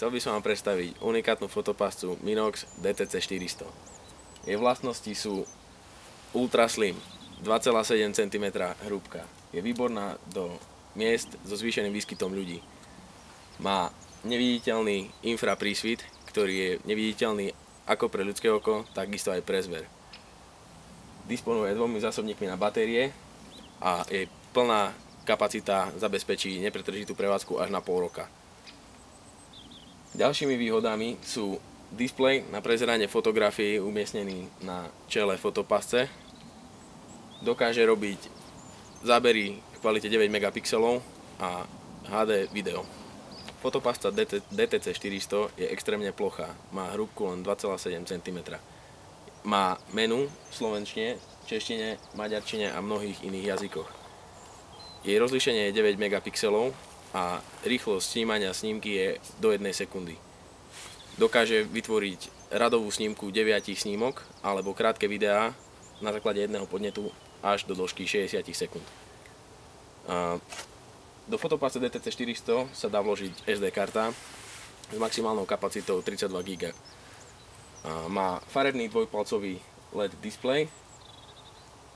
Chcel by som vám predstaviť unikátnu fotopáscu Minox DTC 400. Jej vlastnosti sú ultra slim, 2,7 cm hrúbka. Je výborná do miest so zvýšeným výskytom ľudí. Má neviditeľný infraprísvit, ktorý je neviditeľný ako pre ľudské oko, takisto aj pre zver. Disponuje dvomi zásobníkmi na batérie a jej plná kapacita zabezpečí nepretržitú prevádzku až na pol roka. Ďalšími výhodami sú displej na prezeranie fotografií umiestnený na čele fotopásce. Dokáže robiť zábery v kvalite 9 megapixelov a HD video. Fotopásca DTC 400 je extrémne plochá, má hrúbku len 2,7 cm. Má menu v slovenčine, češtine, maďarčine a mnohých iných jazykoch. Jej rozlíšenie je 9 megapixelov a rýchlosť snímania snímky je do 1 sekundy. Dokáže vytvoriť radovú snímku 9 snímok alebo krátke videá na základe jedného podnetu až do dĺžky 60 sekúnd. Do fotopásce DTC 400 sa dá vložiť SD karta s maximálnou kapacitou 32 GB. Má farebný dvojpalcový LED displej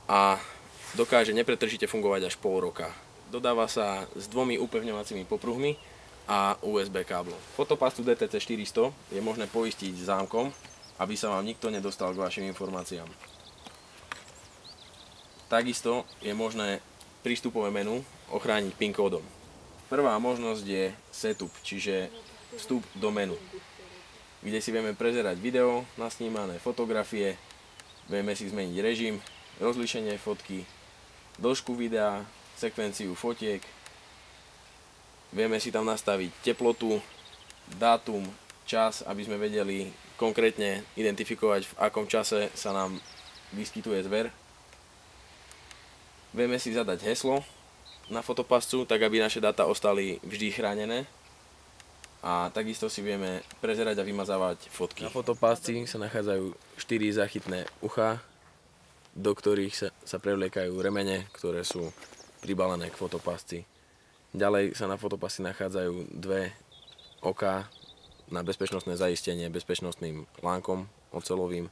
a dokáže nepretržite fungovať až pol roka. Dodáva sa s dvomi upevňovacími popruhmi a USB káblom. Fotopáscu DTC 400 je možné poistiť zámkom, aby sa vám nikto nedostal k vašim informáciám. Takisto je možné prístupové menu ochrániť PIN kódom. Prvá možnosť je setup, čiže vstup do menu, kde si vieme prezerať video, nasnímané fotografie, vieme si zmeniť režim, rozlíšenie fotky, dĺžku videa, sekvenciu fotiek, vieme si tam nastaviť teplotu, dátum, čas, aby sme vedeli konkrétne identifikovať, v akom čase sa nám vyskytuje zver. Vieme si zadať heslo na fotopáscu, tak aby naše dáta ostali vždy chránené. A takisto si vieme prezerať a vymazávať fotky. Na fotopásci sa nachádzajú 4 záchytné ucha, do ktorých sa prevliekajú remene, ktoré sú pribalené k fotopásci. Ďalej sa na fotopásci nachádzajú 2 oká na bezpečnostné zaistenie bezpečnostným lánkom oceľovým